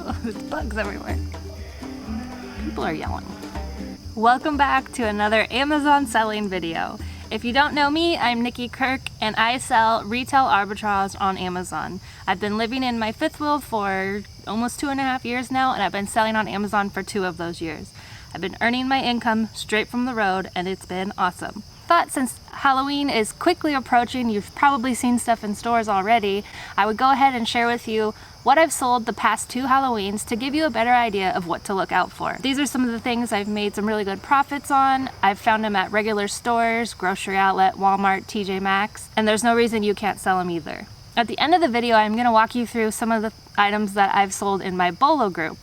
There's bugs everywhere. People are yelling. Welcome back to another Amazon selling video. If you don't know me, I'm Nikki Kirk and I sell retail arbitrage on Amazon. I've been living in my fifth wheel for almost 2.5 years now, and I've been selling on Amazon for 2 of those years. I've been earning my income straight from the road and it's been awesome. Thought since Halloween is quickly approaching, you've probably seen stuff in stores already, I would go ahead and share with you what I've sold the past 2 Halloweens to give you a better idea of what to look out for. These are some of the things I've made some really good profits on. I've found them at regular stores, grocery outlet, Walmart, TJ Maxx, and there's no reason you can't sell them either. At the end of the video, I'm going to walk you through some of the items that I've sold in my Bolo group.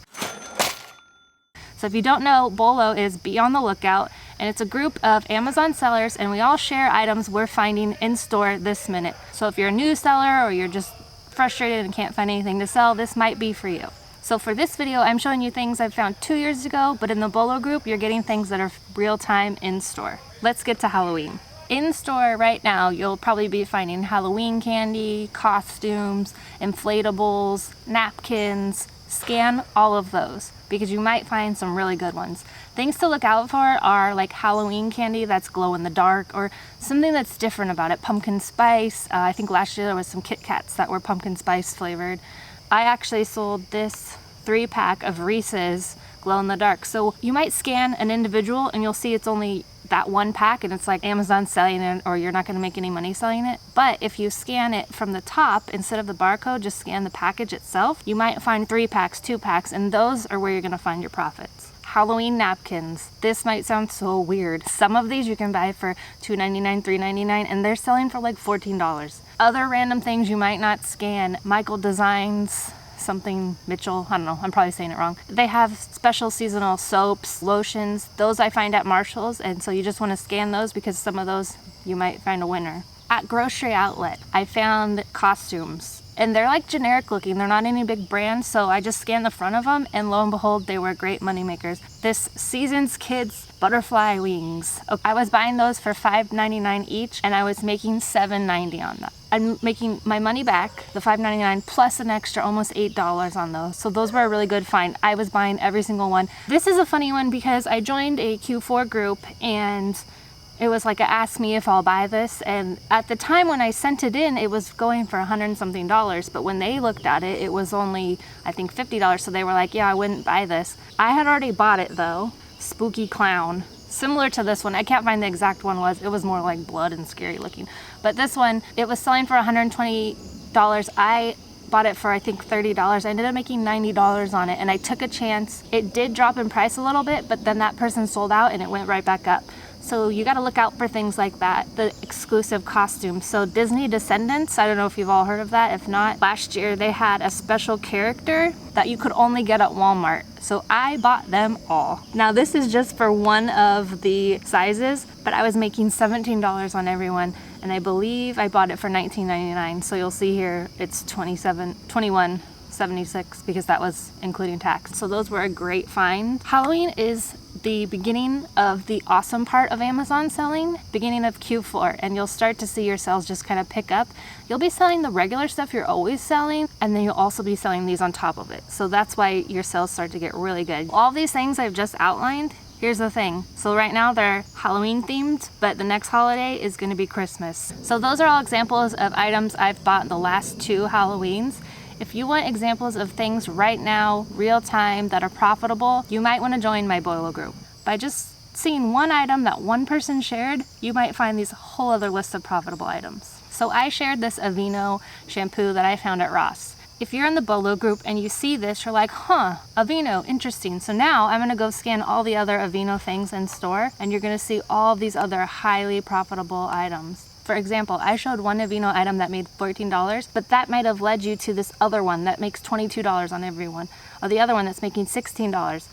So if you don't know, Bolo is Be on the Lookout, and it's a group of Amazon sellers, and we all share items we're finding in store this minute. So if you're a new seller or you're just frustrated and can't find anything to sell, this might be for you. So for this video, I'm showing you things I found 2 years ago, but in the Bolo group, you're getting things that are real time in store. Let's get to Halloween. In store right now, you'll probably be finding Halloween candy, costumes, inflatables, napkins. Scan all of those because you might find some really good ones. Things to look out for are like Halloween candy that's glow in the dark or something that's different about it. Pumpkin spice. I think last year there was some Kit Kats that were pumpkin spice flavored. I actually sold this 3-pack of Reese's glow in the dark. So you might scan an individual and you'll see it's only that 1 pack and it's like Amazon selling it, or you're not going to make any money selling it. But if you scan it from the top instead of the barcode, just scan the package itself, you might find 3 packs, 2 packs, and those are where you're going to find your profits. Halloween napkins. This might sound so weird. Some of these you can buy for $2.99, $3.99, and they're selling for like $14. Other random things you might not scan, Michael Designs, something Mitchell, I don't know, I'm probably saying it wrong. They have special seasonal soaps, lotions. Those I find at Marshall's, and so you just want to scan those because some of those you might find a winner. At grocery outlet, I found costumes, and they're like generic looking. They're not any big brands, so I just scanned the front of them, and lo and behold, they were great money makers. This Seasons Kids butterfly wings. I was buying those for $5.99 each, and I was making $7.90 on them. I'm making my money back, the $5.99 plus an extra almost $8 on those. So those were a really good find. I was buying every single one. This is a funny one because I joined a Q4 group and it was like a ask me if I'll buy this, and at the time when I sent it in, it was going for $100 and something, but when they looked at it, it was only I think $50, so they were like, yeah, I wouldn't buy this. I had already bought it though. Spooky clown. Similar to this one. I can't find the exact one. It was more like blood and scary looking. But this one, it was selling for $120. I bought it for I think $30. I ended up making $90 on it, and I took a chance. It did drop in price a little bit, but then that person sold out and it went right back up. So you got to look out for things like that. The exclusive costumes. So Disney Descendants, I don't know if you've all heard of that. If not, last year they had a special character that you could only get at Walmart. So I bought them all. Now this is just for one of the sizes, but I was making $17 on every one, and I believe I bought it for $19.99. So you'll see here it's $21.76 because that was including tax. So those were a great find. Halloween is the beginning of the awesome part of Amazon selling, beginning of Q4, and you'll start to see your sales just kind of pick up. You'll be selling the regular stuff you're always selling, and then you'll also be selling these on top of it. So that's why your sales start to get really good. All these things I've just outlined, here's the thing. So right now they're Halloween themed, but the next holiday is going to be Christmas. So those are all examples of items I've bought the last 2 Halloweens. If you want examples of things right now, real time, that are profitable, you might want to join my Bolo group. By just seeing one item that one person shared, you might find these whole other list of profitable items. So I shared this Aveeno shampoo that I found at Ross. If you're in the Bolo group and you see this, you're like, huh, Aveeno, interesting. So now I'm gonna go scan all the other Aveeno things in store, and you're gonna see all these other highly profitable items. For example, I showed one Aveeno item that made $14, but that might have led you to this other one that makes $22 on every one, or the other one that's making $16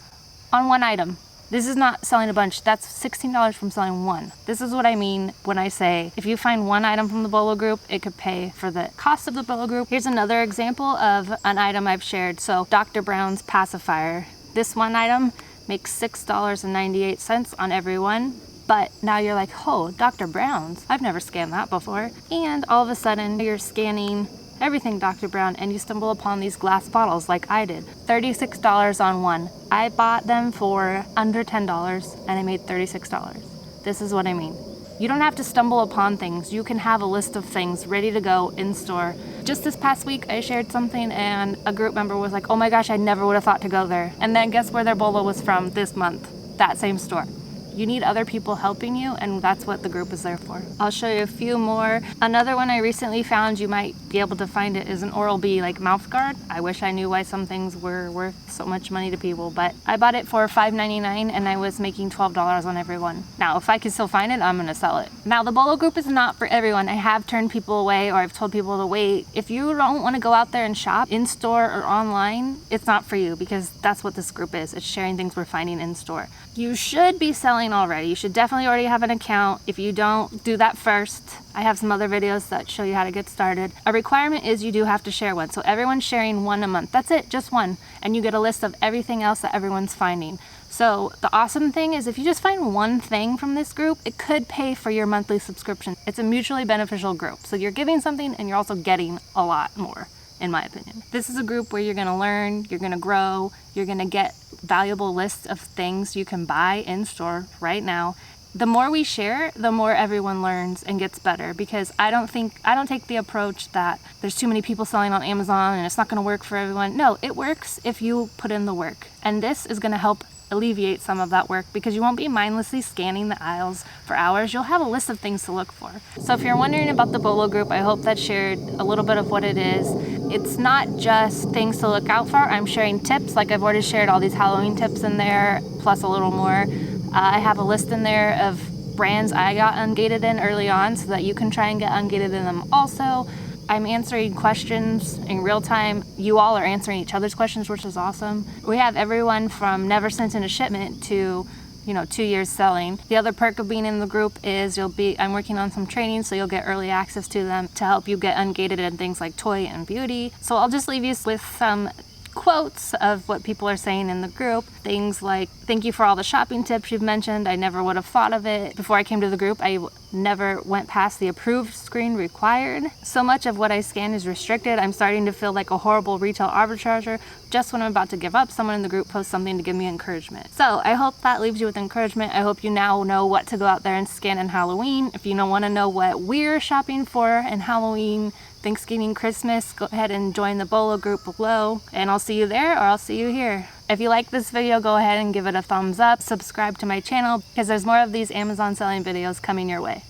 on one item. This is not selling a bunch. That's $16 from selling one. This is what I mean when I say if you find one item from the Bolo group, it could pay for the cost of the Bolo group. Here's another example of an item I've shared. So Dr. Brown's pacifier. This one item makes $6.98 on every one. But now you're like, oh, Dr. Brown's, I've never scanned that before. And all of a sudden you're scanning everything Dr. Brown, and you stumble upon these glass bottles like I did. $36 on one. I bought them for under $10 and I made $36. This is what I mean. You don't have to stumble upon things. You can have a list of things ready to go in store. Just this past week, I shared something and a group member was like, oh my gosh, I never would have thought to go there. And then guess where their bolo was from this month? That same store. You need other people helping you, and that's what the group is there for. I'll show you a few more. Another one I recently found, you might be able to find it, is an Oral-B like mouth guard. I wish I knew why some things were worth so much money to people, but I bought it for $5.99 and I was making $12 on every one. Now, if I can still find it, I'm gonna sell it. Now, the bolo group is not for everyone. I have turned people away, or I've told people to wait. If you don't wanna go out there and shop in store or online, it's not for you, because that's what this group is. It's sharing things we're finding in store. You should be selling already. You should definitely already have an account. If you don't, do that first. I have some other videos that show you how to get started. A requirement is you do have to share one. So everyone's sharing one a month. That's it, just one. And you get a list of everything else that everyone's finding. So the awesome thing is if you just find one thing from this group, it could pay for your monthly subscription. It's a mutually beneficial group. So you're giving something and you're also getting a lot more, in my opinion. This is a group where you're gonna learn, you're gonna grow, you're gonna get valuable lists of things you can buy in store right now. The more we share, the more everyone learns and gets better, because I don't take the approach that there's too many people selling on Amazon and it's not gonna work for everyone. No, it works if you put in the work. And this is gonna help alleviate some of that work, because you won't be mindlessly scanning the aisles for hours. You'll have a list of things to look for. So if you're wondering about the bolo group, I hope that shared a little bit of what it is. It's not just things to look out for. I'm sharing tips, like I've already shared all these Halloween tips in there, plus a little more. I have a list in there of brands I got ungated in early on so that you can try and get ungated in them also. I'm answering questions in real time. You all are answering each other's questions, which is awesome. We have everyone from never sent in a shipment to 2 years selling. The other perk of being in the group is I'm working on some training, so you'll get early access to them to help you get ungated in things like toy and beauty. So I'll just leave you with some quotes of what people are saying in the group. Things like, thank you for all the shopping tips you've mentioned. I never would have thought of it. Before I came to the group, I never went past the approved screen required. So much of what I scan is restricted. I'm starting to feel like a horrible retail arbitrager. Just when I'm about to give up, someone in the group posts something to give me encouragement. So I hope that leaves you with encouragement. I hope you now know what to go out there and scan in Halloween. If you don't want to know what we're shopping for in Halloween, Thanksgiving, Christmas, go ahead and join the bolo group below, and I'll see you there, or I'll see you here. If you like this video, go ahead and give it a thumbs up. Subscribe to my channel, because there's more of these Amazon selling videos coming your way.